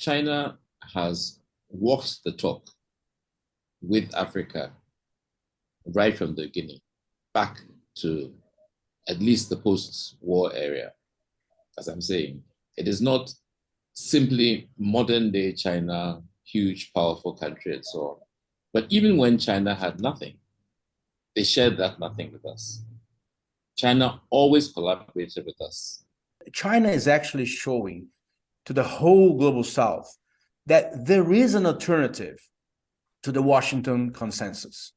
China has walked the talk with Africa right from the beginning, back to at least the post-war area. As I'm saying, it is not simply modern day China, huge, powerful country and so on. But even when China had nothing, they shared that nothing with us. China always collaborated with us. China is actually showing to the whole global South that there is an alternative to the Washington consensus.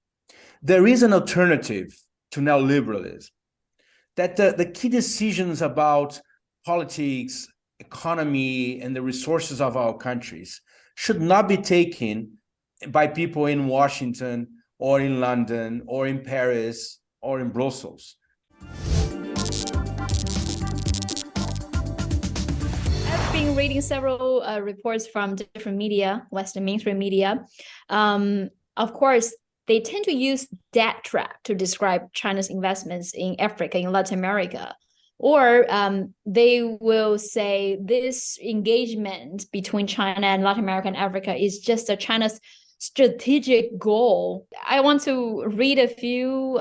There is an alternative to neoliberalism, that the key decisions about politics, economy, and the resources of our countries should not be taken by people in Washington or in London or in Paris or in Brussels. I've been reading several reports from different media, Western mainstream media. Of course, they tend to use debt trap to describe China's investments in Africa, in Latin America. Or they will say this engagement between China and Latin America and Africa is just China's strategic goal. I want to read a few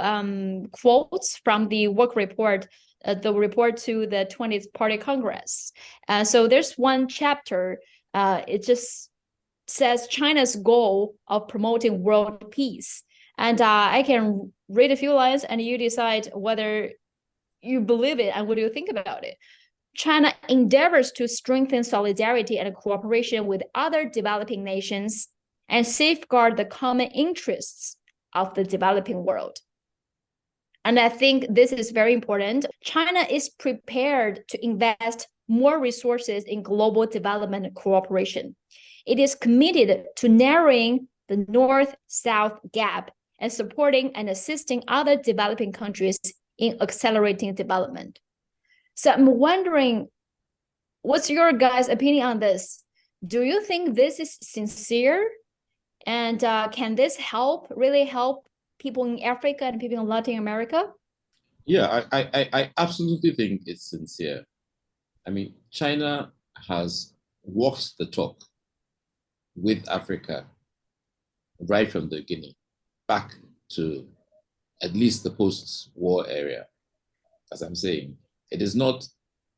quotes from the work report, the report to the 20th Party Congress. So there's one chapter, it just says China's goal of promoting world peace. And I can read a few lines and you decide whether you believe it and what do you think about it. China endeavors to strengthen solidarity and cooperation with other developing nations and safeguard the common interests of the developing world. And I think this is very important. China is prepared to invest more resources in global development and cooperation. It is committed to narrowing the North-South gap and supporting and assisting other developing countries in accelerating development. So I'm wondering, what's your guys' opinion on this? Do you think this is sincere? And can this really help people in Africa and people in Latin America? Yeah, I absolutely think it's sincere. I mean, China has walked the talk with Africa right from the beginning, back to at least the post-war area. As I'm saying, it is not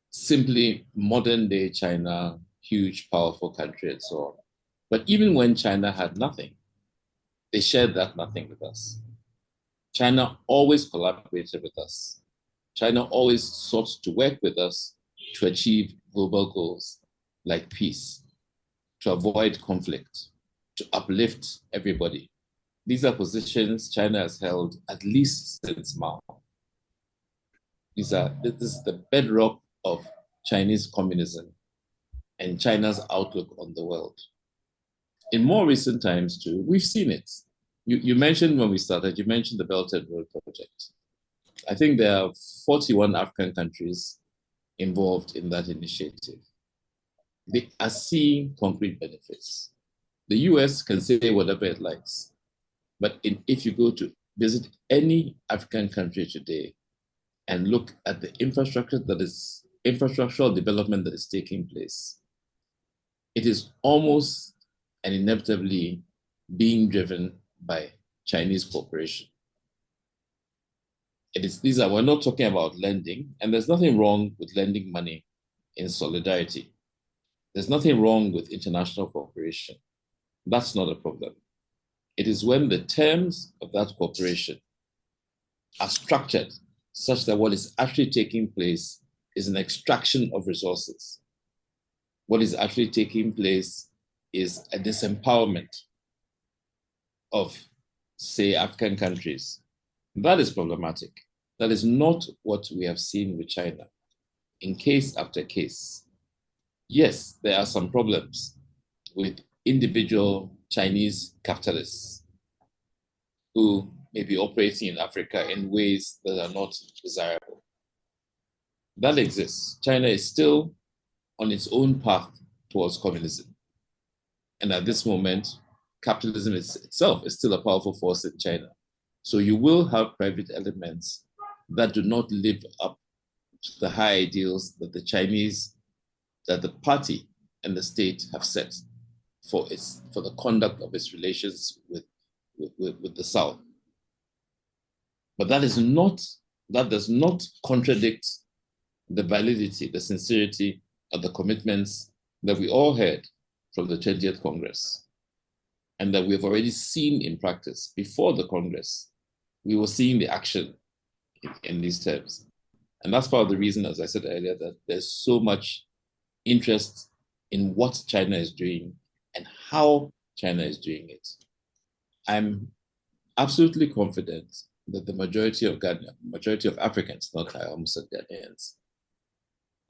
simply modern day China, huge, powerful country and so on. But even when China had nothing, they shared that nothing with us. China always collaborated with us. China always sought to work with us to achieve global goals like peace, to avoid conflict, to uplift everybody. These are positions China has held at least since Mao. This is the bedrock of Chinese communism and China's outlook on the world. In more recent times too, we've seen it. You mentioned when we started, you mentioned the Belt and Road Project. I think there are 41 African countries involved in that initiative. They are seeing concrete benefits. The US can say whatever it likes, but if you go to visit any African country today and look at the infrastructural development that is taking place, it is almost and inevitably being driven by Chinese corporation. We're not talking about lending, and there's nothing wrong with lending money in solidarity. There's nothing wrong with international cooperation. That's not a problem. It is when the terms of that cooperation are structured such that what is actually taking place is an extraction of resources. What is actually taking place is a disempowerment of, say, African countries. That is problematic. That is not what we have seen with China in case after case. Yes, there are some problems with individual Chinese capitalists who may be operating in Africa in ways that are not desirable. That exists. China is still on its own path towards communism. And at this moment, capitalism itself is still a powerful force in China. So you will have private elements that do not live up to the high ideals that the party and the state have set for the conduct of its relations with the South. But that does not contradict the validity, the sincerity of the commitments that we all heard from the 20th Congress, and that we have already seen in practice before the Congress. We were seeing the action in these terms. And that's part of the reason, as I said earlier, that there's so much interest in what China is doing and how China is doing it. I'm absolutely confident that the majority of Africans, not I almost said Ghanaians,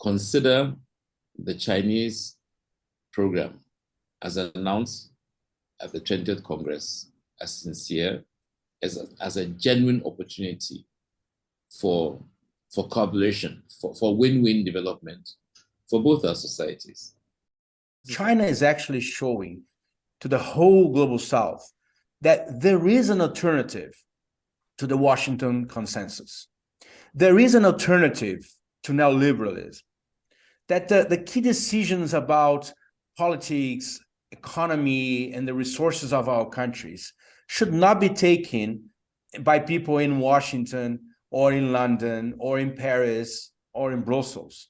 consider the Chinese program as announced at the 20th Congress as sincere, as a genuine opportunity for collaboration, for win-win development for both our societies. China is actually showing to the whole global South that there is an alternative to the Washington consensus. There is an alternative to neoliberalism. That the key decisions about politics, economy, and the resources of our countries should not be taken by people in Washington or in London or in Paris or in Brussels,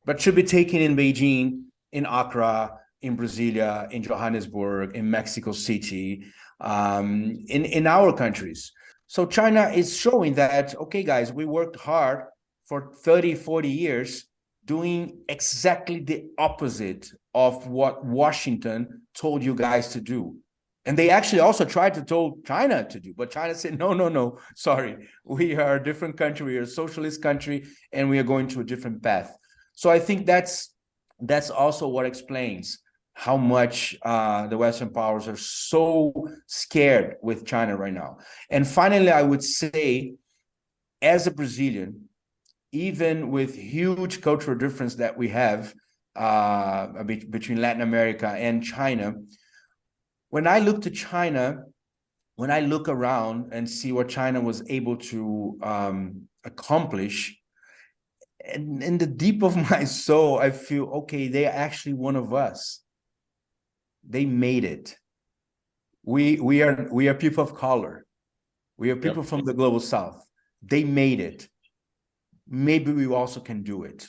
but should be taken in Beijing, in Accra, in Brasilia, in Johannesburg, in Mexico City, in our countries. So China is showing that, okay, guys, we worked hard for 30, 40 years doing exactly the opposite of what Washington told you guys to do. And they actually also tried to tell China to do, but China said, no, sorry. We are a different country, we are a socialist country, and we are going to a different path. So I think that's also what explains how much the Western powers are so scared with China right now. And finally, I would say, as a Brazilian, even with huge cultural difference that we have between Latin America and China, when I look to China, when I look around and see what China was able to accomplish, and in the deep of my soul, I feel, okay, they're actually one of us. They made it. We are people of color. We are people from the global South. They made it. Maybe we also can do it.